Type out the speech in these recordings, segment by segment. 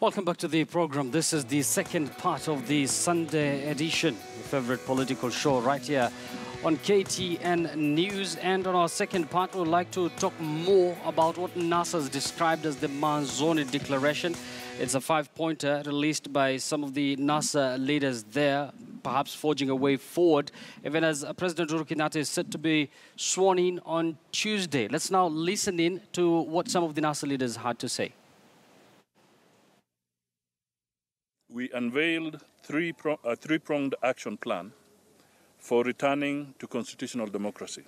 Welcome back to the program. This is the second part of the Sunday edition, your favorite political show right here on KTN News. And on our second part, we'd like to talk more about what NASA has described as the Manzoni Declaration. It's a five-pointer released by some of the NASA leaders there, perhaps forging a way forward, even as President Uhuru Kenyatta is set to be sworn in on Tuesday. Let's now listen in to what some of the NASA leaders had to say. We unveiled a three-pronged action plan for returning to constitutional democracy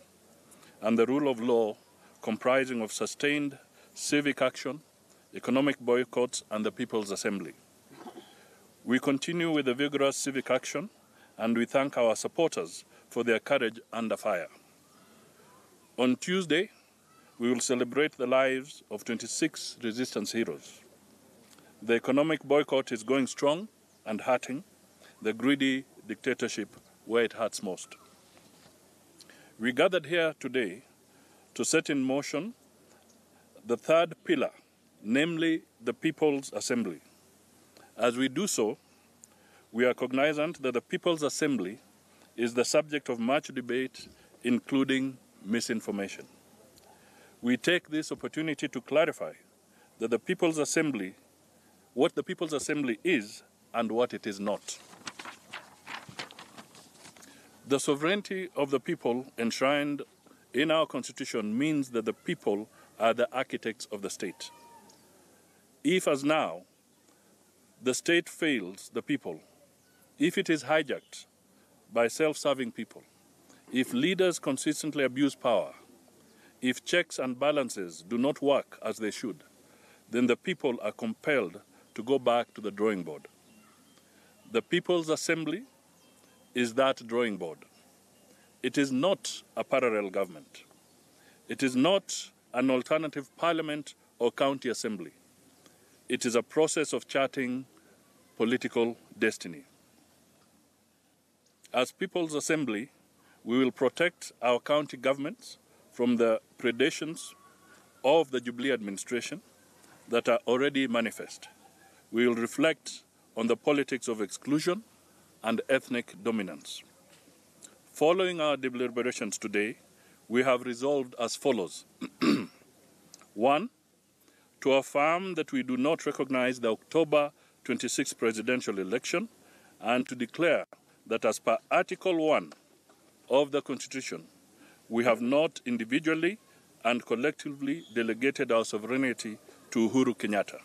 and the rule of law, comprising of sustained civic action, economic boycotts, and the People's Assembly. We continue with the vigorous civic action, and we thank our supporters for their courage under fire. On Tuesday, we will celebrate the lives of 26 resistance heroes. The economic boycott is going strong and hurting the greedy dictatorship where it hurts most. We gathered here today to set in motion the third pillar, namely the People's Assembly. As we do so, we are cognizant that the People's Assembly is the subject of much debate, including misinformation. We take this opportunity to clarify that the People's Assembly, what the People's Assembly is and what it is not. The sovereignty of the people enshrined in our Constitution means that the people are the architects of the state. If, as now, the state fails the people, if it is hijacked by self-serving people, if leaders consistently abuse power, if checks and balances do not work as they should, then the people are compelled to go back to the drawing board. The People's Assembly is that drawing board. It is not a parallel government. It is not an alternative parliament or county assembly. It is a process of charting political destiny. As People's Assembly, we will protect our county governments from the predations of the Jubilee administration that are already manifest. We will reflect on the politics of exclusion and ethnic dominance. Following our deliberations today, we have resolved as follows. 1, to affirm that we do not recognize the October 26 presidential election and to declare that as per Article 1 of the Constitution, we have not individually and collectively delegated our sovereignty to Uhuru Kenyatta.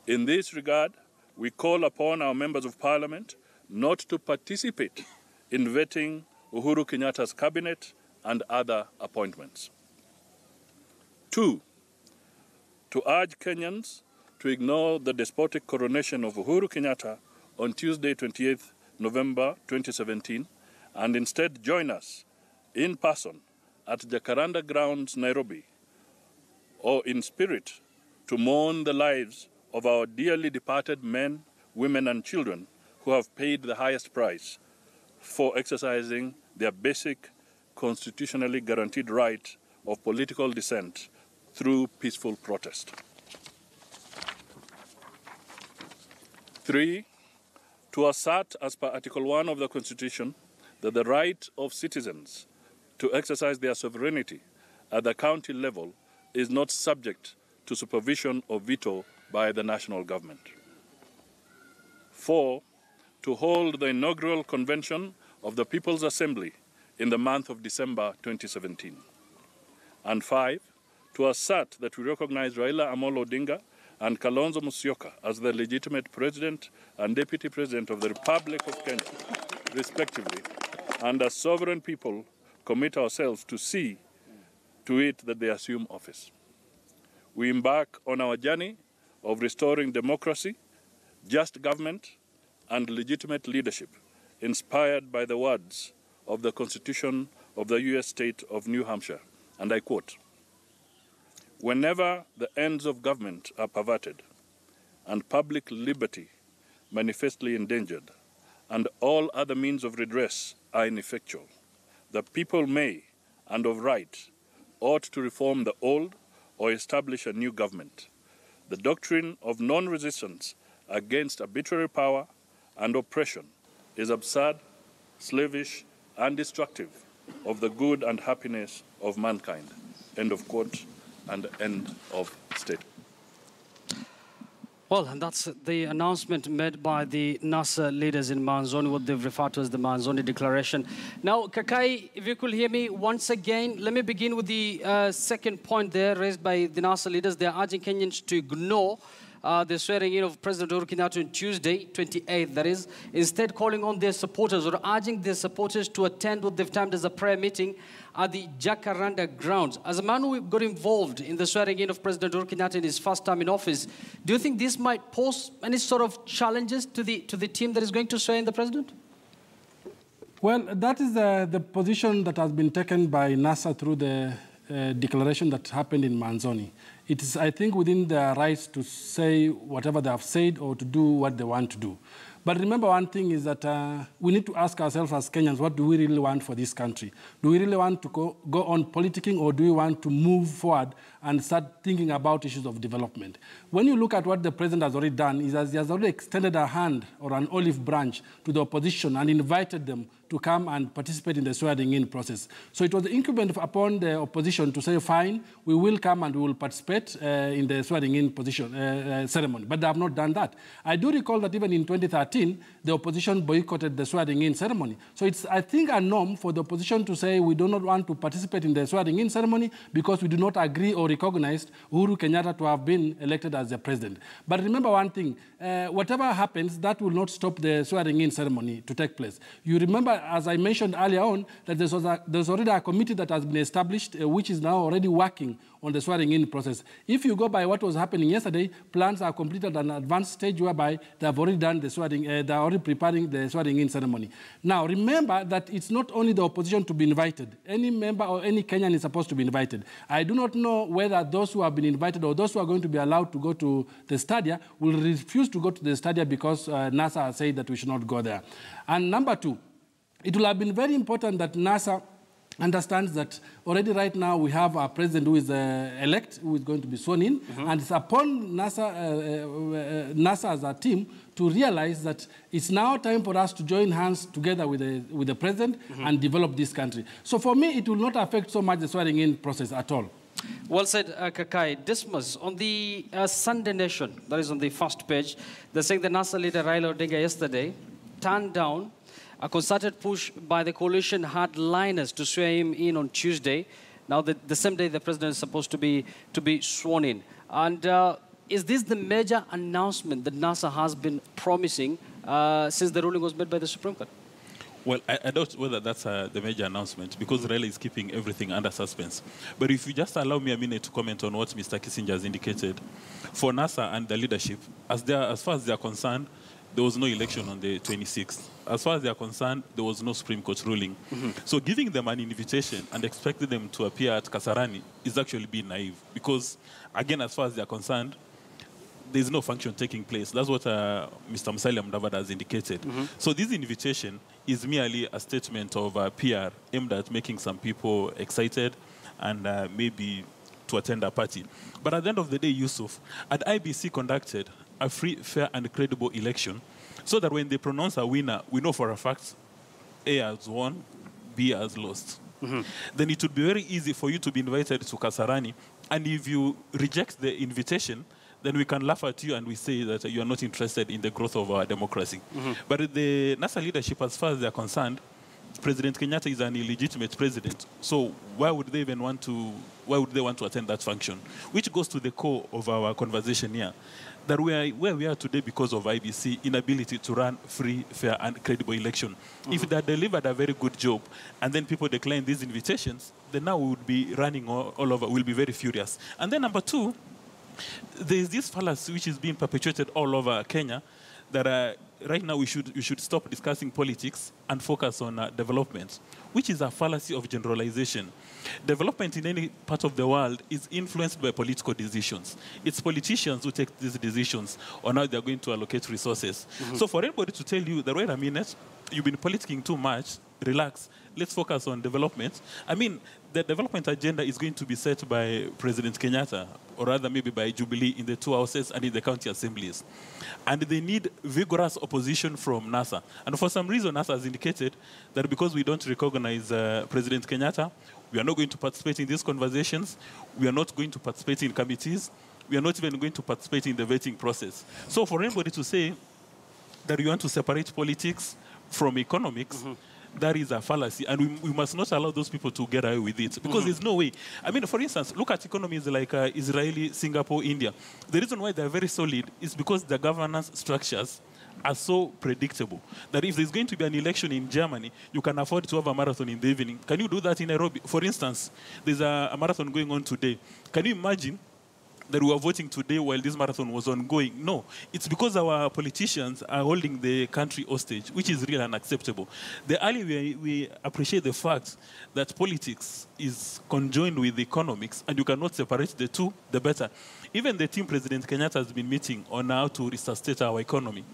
In this regard, we call upon our members of parliament not to participate in vetting Uhuru Kenyatta's cabinet and other appointments. 2, to urge Kenyans to ignore the despotic coronation of Uhuru Kenyatta on Tuesday, 28th November 2017, and instead join us in person at Jacaranda Grounds, Nairobi, or in spirit to mourn the lives of our dearly departed men, women, and children who have paid the highest price for exercising their basic constitutionally guaranteed right of political dissent through peaceful protest. 3, to assert as per Article 1 of the Constitution that the right of citizens to exercise their sovereignty at the county level is not subject to supervision or veto by the national government. 4, to hold the inaugural convention of the People's Assembly in the month of December 2017. And 5, to assert that we recognize Raila Amolo Odinga and Kalonzo Musyoka as the legitimate President and Deputy President of the Republic of Kenya, respectively, and as sovereign people commit ourselves to see to it that they assume office. We embark on our journey of restoring democracy, just government, and legitimate leadership, inspired by the words of the Constitution of the U.S. state of New Hampshire, and I quote, "Whenever the ends of government are perverted and public liberty manifestly endangered and all other means of redress are ineffectual, the people may, and of right, ought to reform the old or establish a new government. The doctrine of non-resistance against arbitrary power and oppression is absurd, slavish, and destructive of the good and happiness of mankind. End of quote, and end of statement. Well, and that's the announcement made by the NASA leaders in Manzoni, what they've referred to as the Manzoni Declaration. Now, Kakai, if you could hear me once again, let me begin with the second point there raised by the NASA leaders. They're urging Kenyans to ignore the swearing in of President Uhuru Kenyatta on Tuesday, 28th, that is, instead calling on their supporters or urging their supporters to attend what they've timed as a prayer meeting at the Jacaranda grounds. As a man who got involved in the swearing in of President Uhuru Kenyatta in his first time in office, do you think this might pose any sort of challenges to the team that is going to swear in the president? Well, that is the position that has been taken by NASA through the declaration that happened in Manzoni. It is, I think, within their rights to say whatever they have said or to do what they want to do. But remember, one thing is that we need to ask ourselves as Kenyans, what do we really want for this country? Do we really want to go on politicking, or do we want to move forward and start thinking about issues of development? When you look at what the president has already done, is that he has already extended a hand or an olive branch to the opposition and invited them to come and participate in the swearing-in process. So it was incumbent upon the opposition to say, fine, we will come and we will participate in the swearing-in ceremony. But they have not done that. I do recall that even in 2013, the opposition boycotted the swearing-in ceremony. So it's, I think, a norm for the opposition to say we do not want to participate in the swearing-in ceremony because we do not agree or recognize Uhuru Kenyatta to have been elected as the president. But remember one thing, whatever happens, that will not stop the swearing-in ceremony to take place. You remember, as I mentioned earlier on, that there's already a committee that has been established, which is now already working on the swearing-in process. If you go by what was happening yesterday, plans are completed at an advanced stage whereby they have already done the swearing, they are already preparing the swearing-in ceremony. Now, remember that it's not only the opposition to be invited. Any member or any Kenyan is supposed to be invited. I do not know whether those who have been invited or those who are going to be allowed to go to the stadia will refuse to go to the stadia because NASA has said that we should not go there. And number two, it will have been very important that NASA understands that already right now we have a president who is elect, who is going to be sworn in, and it's upon NASA as a team to realize that it's now time for us to join hands together with the president and develop this country. So for me, it will not affect so much the swearing-in process at all. Well said, Kakai. Dismas, on the Sunday Nation, that is on the first page, they're saying the NASA leader Raila Odinga yesterday turned down a concerted push by the coalition hardliners to swear him in on Tuesday. Now, the same day the president is supposed to be sworn in. And is this the major announcement that NASA has been promising since the ruling was made by the Supreme Court? Well, I doubt whether that's the major announcement, because Raila is keeping everything under suspense. But if you just allow me a minute to comment on what Mr. Kissinger has indicated, for NASA and the leadership, as far as they are concerned, there was no election on the 26th. As far as they are concerned, there was no Supreme Court ruling. So giving them an invitation and expecting them to appear at Kasarani is actually being naive. Because, again, as far as they are concerned, there's no function taking place. That's what Mr. Musalia Mudavadi has indicated. So this invitation is merely a statement of PR aimed at making some people excited and maybe to attend a party. But at the end of the day, Yusuf, had IBC conducted a free, fair, and credible election, so that when they pronounce a winner, we know for a fact A has won, B has lost. Then it would be very easy for you to be invited to Kasarani, and if you reject the invitation, then we can laugh at you and we say that you are not interested in the growth of our democracy. But the NASA leadership, as far as they are concerned, President Kenyatta is an illegitimate president. So why would they even want to attend that function? Which goes to the core of our conversation here. That we are where we are today because of IBC inability to run free, fair, and credible election. If they had delivered a very good job and then people decline these invitations, then now we would be running all over. We'll be very furious. And then number two, there is this fallacy which is being perpetuated all over Kenya that right now we should stop discussing politics and focus on development, which is a fallacy of generalization. Development in any part of the world is influenced by political decisions. It's politicians who take these decisions on how they're going to allocate resources. So for anybody to tell you that, wait a minute, you've been politicking too much, relax, let's focus on development. I mean, the development agenda is going to be set by President Kenyatta, or rather maybe by Jubilee in the two houses and in the county assemblies. And they need vigorous opposition from NASA. And for some reason, NASA has indicated that because we don't recognize President Kenyatta, we are not going to participate in these conversations, we are not going to participate in committees, we are not even going to participate in the vetting process. So for anybody to say that you want to separate politics from economics, that is a fallacy, and we must not allow those people to get away with it, because there's no way. I mean, for instance, look at economies like Israeli, Singapore, India. The reason why they're very solid is because the governance structures are so predictable that if there's going to be an election in Germany, you can afford to have a marathon in the evening. Can you do that in Nairobi? For instance, there's a marathon going on today. Can you imagine that we were voting today while this marathon was ongoing? No. It's because our politicians are holding the country hostage, which is really unacceptable. The earlier we appreciate the fact that politics is conjoined with economics and you cannot separate the two, the better. Even the team President Kenyatta has been meeting on how to resuscitate our economy.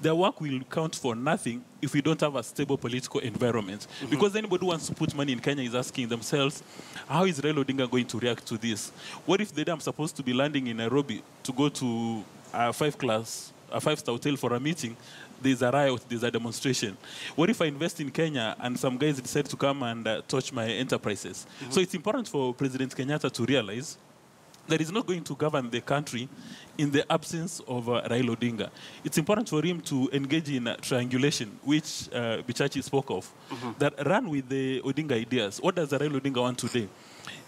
Their work will count for nothing if we don't have a stable political environment. Because anybody who wants to put money in Kenya is asking themselves, how is Raila Odinga going to react to this? What if the day I'm supposed to be landing in Nairobi to go to a five-star hotel for a meeting, there's a riot, there's a demonstration? What if I invest in Kenya and some guys decide to come and touch my enterprises? So it's important for President Kenyatta to realize that he's not going to govern the country in the absence of Raila Odinga. It's important for him to engage in triangulation, which Bichachi spoke of, that run with the Odinga ideas. What does Raila Odinga want today?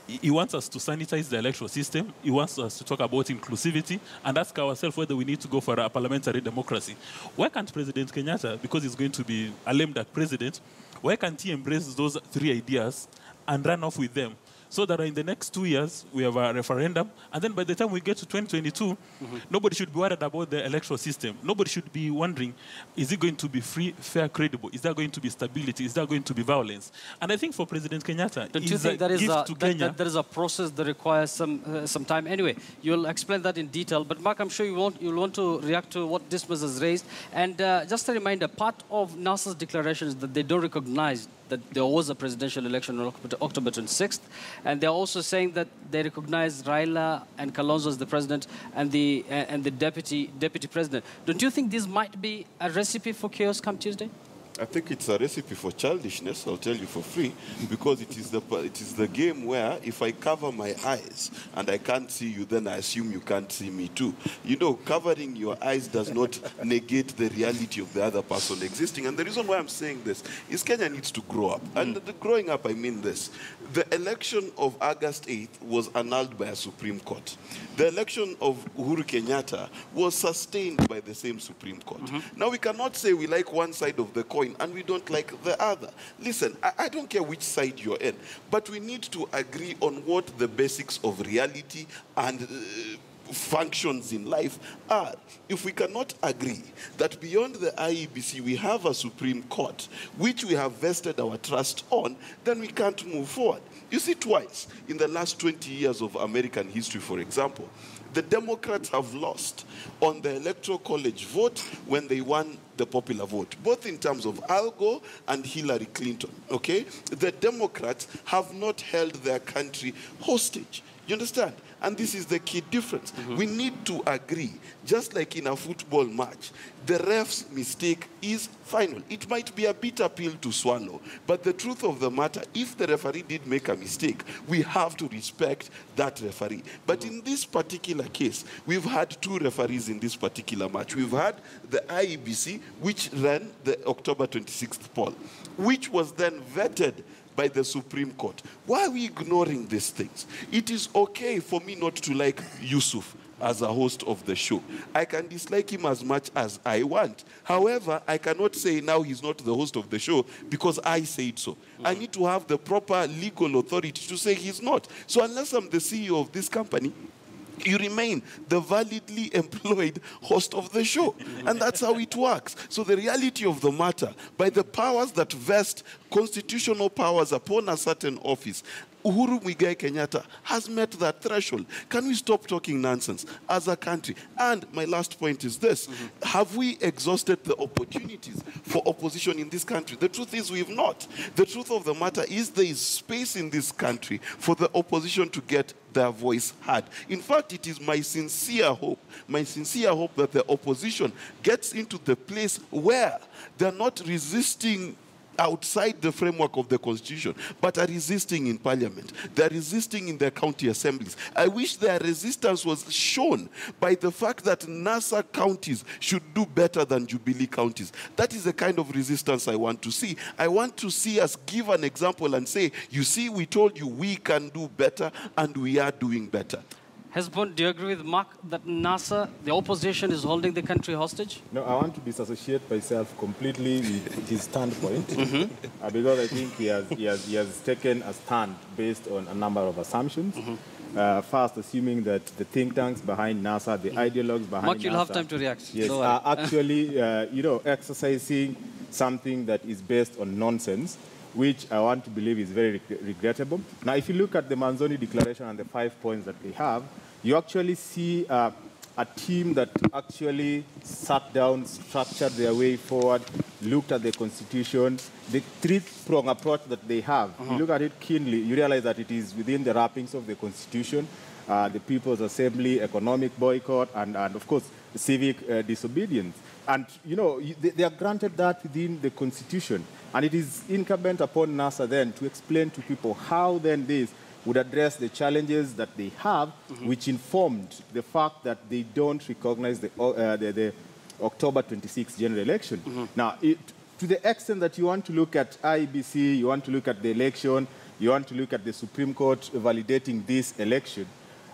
He wants us to sanitize the electoral system. He wants us to talk about inclusivity and ask ourselves whether we need to go for a parliamentary democracy. Why can't President Kenyatta, because he's going to be a lame duck president, why can't he embrace those three ideas and run off with them? So that in the next 2 years, we have a referendum. And then by the time we get to 2022, nobody should be worried about the electoral system. Nobody should be wondering, is it going to be free, fair, credible? Is there going to be stability? Is there going to be violence? And I think for President Kenyatta, don't you think there is a process that requires some time? Anyway, you'll explain that in detail. But Mark, I'm sure you'll want to react to what Dismas has raised. And just a reminder, part of NASA's declaration is that they don't recognize that there was a presidential election on October 26th. And they're also saying that they recognize Raila and Kalonzo as the president and the deputy president. Don't you think this might be a recipe for chaos come Tuesday? I think it's a recipe for childishness, I'll tell you for free, because it is the game where if I cover my eyes and I can't see you, then I assume you can't see me too. You know, covering your eyes does not negate the reality of the other person existing. And the reason why I'm saying this is Kenya needs to grow up. And the growing up, I mean this. The election of August 8th was annulled by a Supreme Court. The election of Uhuru Kenyatta was sustained by the same Supreme Court. Now, we cannot say we like one side of the coin and we don't like the other. Listen, I don't care which side you're in, but we need to agree on what the basics of reality and functions in life are. If we cannot agree that beyond the IEBC we have a Supreme Court which we have vested our trust on, then we can't move forward. You see, twice in the last 20 years of American history, for example, the Democrats have lost on the Electoral College vote when they won the popular vote, both in terms of Al Gore and Hillary Clinton, okay? The Democrats have not held their country hostage. You understand? And this is the key difference. We need to agree, just like in a football match, the ref's mistake is final. It might be a bitter pill to swallow, but the truth of the matter, if the referee did make a mistake, we have to respect that referee. But in this particular case, we've had two referees in this particular match. We've had the IEBC, which ran the October 26th poll, which was then vetted by the Supreme Court. Why are we ignoring these things? It is okay for me not to like Yusuf as a host of the show. I can dislike him as much as I want. However, I cannot say now he's not the host of the show because I said so. I need to have the proper legal authority to say he's not. So unless I'm the CEO of this company, you remain the validly employed host of the show. And that's how it works. So the reality of the matter, by the powers that vest constitutional powers upon a certain office, Uhuru Kenyatta has met that threshold. Can we stop talking nonsense as a country? And my last point is this. Have we exhausted the opportunities for opposition in this country? The truth is we've not. The truth of the matter is there is space in this country for the opposition to get their voice heard. In fact, it is my sincere hope that the opposition gets into the place where they're not resisting outside the framework of the Constitution, but are resisting in Parliament. They're resisting in their county assemblies. I wish their resistance was shown by the fact that NASA counties should do better than Jubilee counties. That is the kind of resistance I want to see. I want to see us give an example and say, you see, we told you we can do better, and we are doing better. Hesbon, do you agree with Mark that NASA, the opposition, is holding the country hostage? No, I want to disassociate myself completely with his standpoint because I think he has taken a stand based on a number of assumptions. First, assuming that the think tanks behind NASA, the ideologues behind Mark, NASA, you'll have time to react. yes, are actually exercising something that is based on nonsense, which I want to believe is very regrettable. Now, if you look at the Manzoni Declaration and the 5 points that they have, you actually see a team that actually sat down, structured their way forward, looked at the Constitution, the three-pronged approach that they have. You look at it keenly, you realize that it is within the wrappings of the Constitution, the People's Assembly, economic boycott, and of course, civic disobedience. And, they are granted that within the Constitution. And it is incumbent upon NASA then to explain to people how then this would address the challenges that they have, which informed the fact that they don't recognize the October 26th general election. Now, to the extent that you want to look at IEBC, you want to look at the election, you want to look at the Supreme Court validating this election,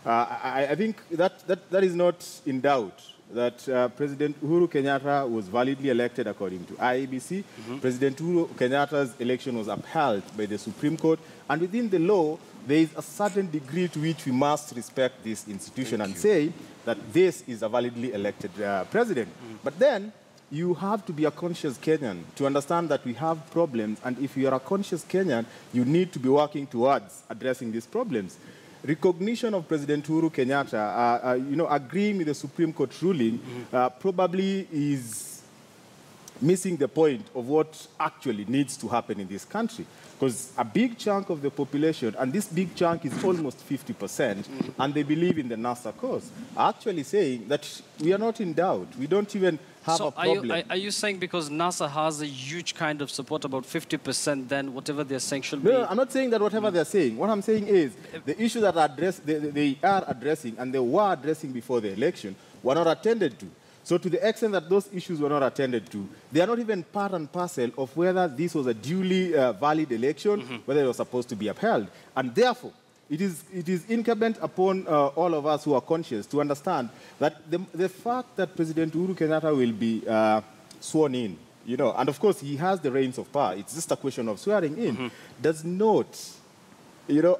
I think that is not in doubt. That President Uhuru Kenyatta was validly elected according to IEBC. President Uhuru Kenyatta's election was upheld by the Supreme Court. And within the law, there is a certain degree to which we must respect this institution and say that this is a validly elected president. But then, you have to be a conscious Kenyan to understand that we have problems. And if you are a conscious Kenyan, you need to be working towards addressing these problems. Recognition of President Uhuru Kenyatta, agreeing with the Supreme Court ruling, probably is missing the point of what actually needs to happen in this country. Because a big chunk of the population, and this big chunk is almost 50%, and they believe in the NASA cause, are actually saying that we are not in doubt. We don't even have a problem. Are you saying because NASA has a huge kind of support, about 50%, then whatever they're saying should be? No, I'm not saying that whatever they're saying. What I'm saying is the issue that they are addressing and they were addressing before the election were not attended to. So to the extent that those issues were not attended to, they are not even part and parcel of whether this was a duly valid election, whether it was supposed to be upheld. And therefore, it is incumbent upon all of us who are conscious to understand that the fact that President Uhuru Kenyatta will be sworn in, and of course he has the reins of power, it's just a question of swearing in, does not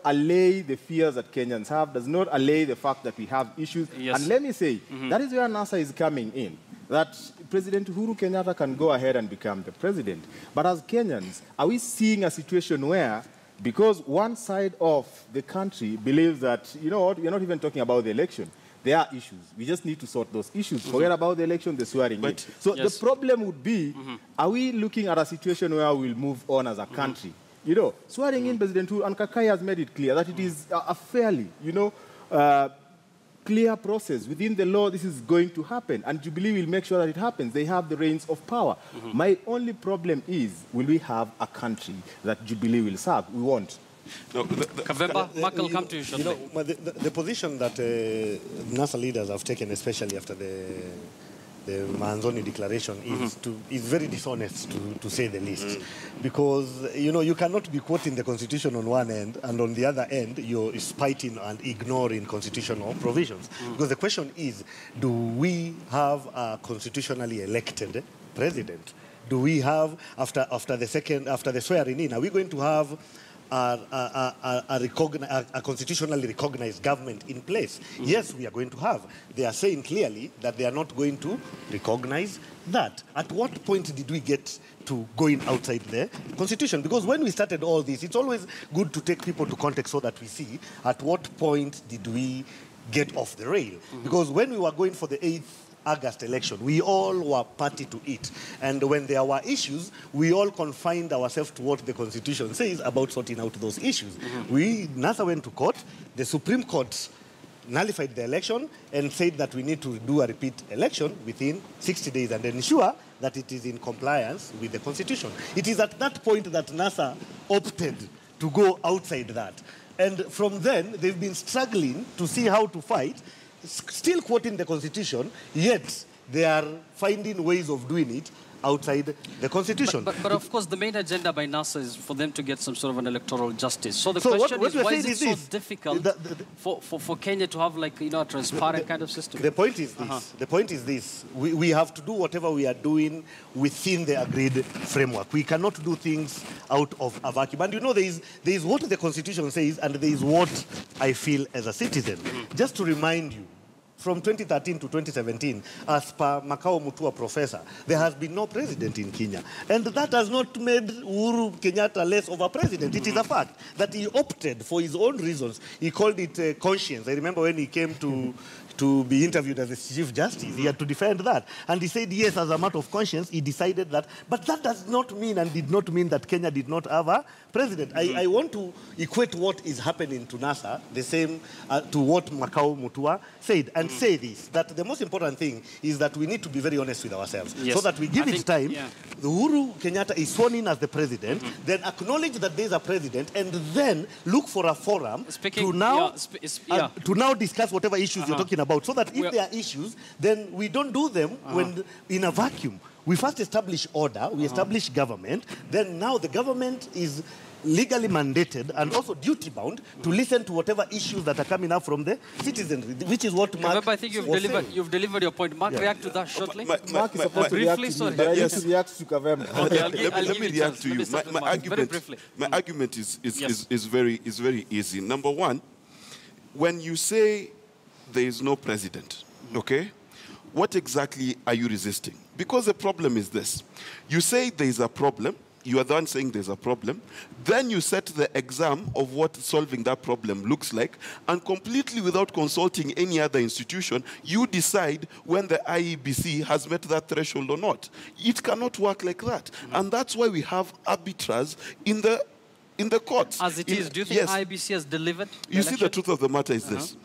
allay the fears that Kenyans have, does not allay the fact that we have issues. Yes. And let me say, that is where NASA is coming in, that President Uhuru Kenyatta can go ahead and become the president. But as Kenyans, are we seeing a situation where, because one side of the country believes that, we're not even talking about the election, there are issues. We just need to sort those issues. Forget about the election, the swearing in. So the problem would be, are we looking at a situation where we'll move on as a country? Swearing in President Uhuru, and Kakai has made it clear that it is a fairly, clear process. Within the law, this is going to happen, and Jubilee will make sure that it happens. They have the reins of power. My only problem is, will we have a country that Jubilee will serve? We won't. No, Mark will come to you shortly. The position that NASA leaders have taken, especially after the Manzoni Declaration, is very dishonest, to say the least. Because, you cannot be quoting the Constitution on one end, and on the other end, you're spiting and ignoring constitutional provisions. Because the question is, do we have a constitutionally elected president? Do we have, after the swearing in, are we going to have a constitutionally recognized government in place. Yes, we are going to have. They are saying clearly that they are not going to recognize that. At what point did we get to going outside the constitution? Because when we started all this, it's always good to take people to context so that we see at what point did we get off the rail. Because when we were going for the 8th August election, we all were party to it. And when there were issues, we all confined ourselves to what the Constitution says about sorting out those issues. NASA went to court. The Supreme Court nullified the election and said that we need to do a repeat election within 60 days and ensure that it is in compliance with the Constitution. It is at that point that NASA opted to go outside that. And from then, they've been struggling to see how to fight, still quoting the Constitution, yet they are finding ways of doing it outside the Constitution. But of course, the main agenda by NASA is for them to get some sort of an electoral justice. So the question is, why is it so difficult for Kenya to have, like, a transparent kind of system? The point is this. The point is this. We have to do whatever we are doing within the agreed framework. We cannot do things out of a vacuum. And there is what the Constitution says, and there is what I feel as a citizen. Just to remind you, from 2013 to 2017, as per Makao Mutua professor, there has been no president in Kenya. And that has not made Uhuru Kenyatta less of a president. It is a fact that he opted for his own reasons. He called it conscience. I remember when he came to be interviewed as a Chief Justice, he had to defend that. And he said, yes, as a matter of conscience, he decided that. But that does not mean and did not mean that Kenya did not have a president. I want to equate what is happening to NASA the same to what Makao Mutua said, and say this, that the most important thing is that we need to be very honest with ourselves, so that we give it time. The Uhuru Kenyatta is sworn in as the president, then acknowledge that there is a president, and then look for a forum to now discuss whatever issues you're talking about, so that if there are issues, then we don't do them when in a vacuum. We first establish order, we establish government, then now the government is legally mandated and also duty-bound to listen to whatever issues that are coming up from the citizens, which is what Mark I think you've delivered your point. Mark, react to that shortly. Mark is supposed to react to me, but I need to react to Kavem. Let me react to you. My argument is very easy. Number one, when you say there is no president, okay, what exactly are you resisting? Because the problem is this. You say there is a problem. You are the one saying there's a problem. Then you set the exam of what solving that problem looks like, and completely without consulting any other institution, you decide when the IEBC has met that threshold or not. It cannot work like that. And that's why we have arbiters in the courts. As it is, do you think IEBC has delivered? You see, the truth of the matter is this.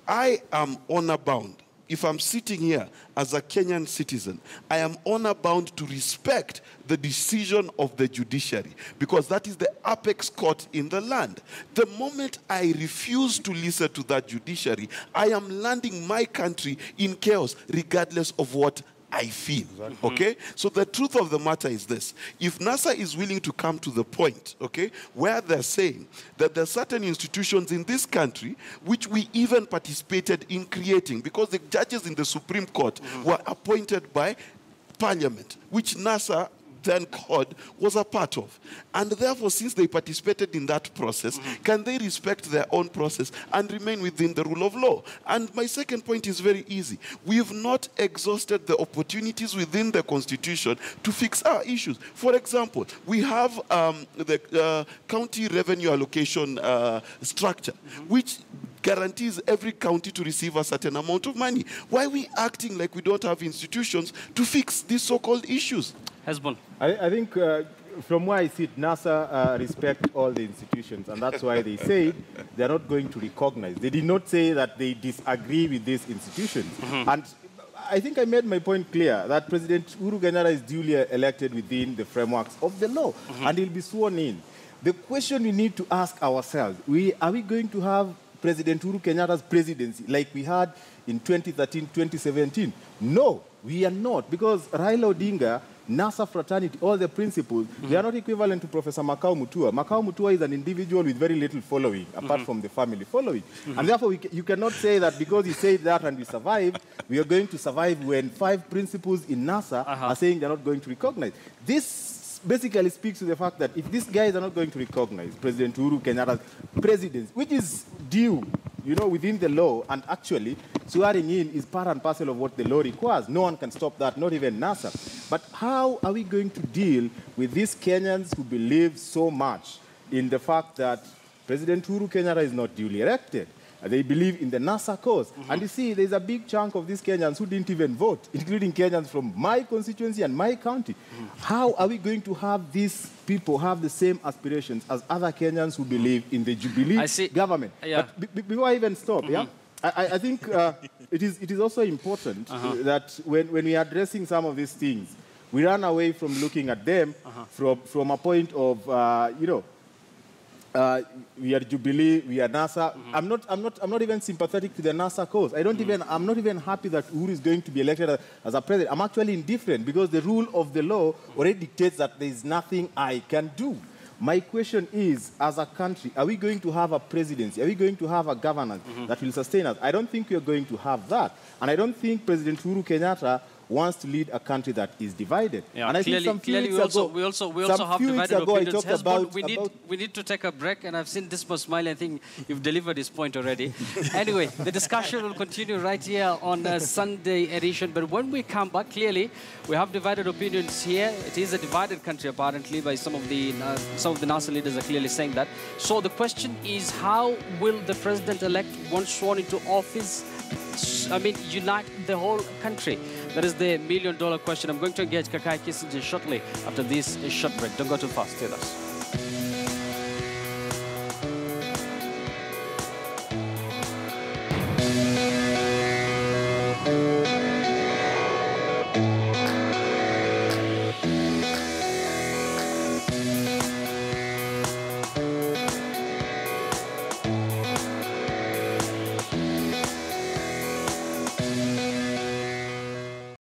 I am honor-bound. If I'm sitting here as a Kenyan citizen, I am honor-bound to respect the decision of the judiciary, because that is the apex court in the land. The moment I refuse to listen to that judiciary, I am landing my country in chaos, regardless of what I feel, okay? So the truth of the matter is this. If NASA is willing to come to the point, okay, where they're saying that there are certain institutions in this country which we even participated in creating, because the judges in the Supreme Court were appointed by Parliament, which NASA then COD was a part of. And therefore, since they participated in that process, can they respect their own process and remain within the rule of law? And my second point is very easy. We have not exhausted the opportunities within the Constitution to fix our issues. For example, we have the county revenue allocation structure, which guarantees every county to receive a certain amount of money. Why are we acting like we don't have institutions to fix these so-called issues? Hezbollah. I think from where I sit, NASA respect all the institutions, and that's why they say they're not going to recognize. They did not say that they disagree with these institutions. And I think I made my point clear that President Uhuru Kenyatta is duly elected within the frameworks of the law, and he'll be sworn in. The question we need to ask ourselves, are we going to have President Uhuru Kenyatta's presidency like we had in 2013, 2017? No, we are not, because Raila Odinga, NASA fraternity, all the principles, they are not equivalent to Professor Makao Mutua. Makao Mutua is an individual with very little following, apart from the family following. And therefore, you cannot say that because he said that and we survived, we are going to survive when 5 principles in NASA are saying they're not going to recognize. This basically speaks to the fact that if these guys are not going to recognize President Uhuru Kenyatta's presidency, which is due, you know, within the law, and actually swearing in is part and parcel of what the law requires. No one can stop that, not even NASA. But how are we going to deal with these Kenyans who believe so much in the fact that President Uhuru Kenyatta is not duly elected? They believe in the NASA cause. And you see, there's a big chunk of these Kenyans who didn't even vote, including Kenyans from my constituency and my county. How are we going to have these people have the same aspirations as other Kenyans who believe in the Jubilee government? Yeah. But before I even stop, I think it is also important that when we are addressing some of these things, we run away from looking at them from a point of, you know, we are Jubilee, we are NASA. I'm not even sympathetic to the NASA cause. I'm not even happy that Uhuru is going to be elected as a president. I'm actually indifferent because the rule of the law already dictates that there is nothing I can do. My question is, as a country, are we going to have a presidency? Are we going to have a governance that will sustain us? I don't think we are going to have that. And I don't think President Uhuru Kenyatta wants to lead a country that is divided. Yeah, and I clearly, think we also have divided opinions. Hesbon, we need to take a break, and I've seen this much smile. I think you've delivered his point already. Anyway, the discussion will continue right here on Sunday edition. But when we come back, clearly we have divided opinions here. It is a divided country, apparently, by some of the NASA leaders are clearly saying that. So the question is, how will the president-elect, once sworn into office, unite the whole country? That is the million-dollar question. I'm going to engage Kakai Kissinger shortly after this short break. Don't go too fast. Stay with us.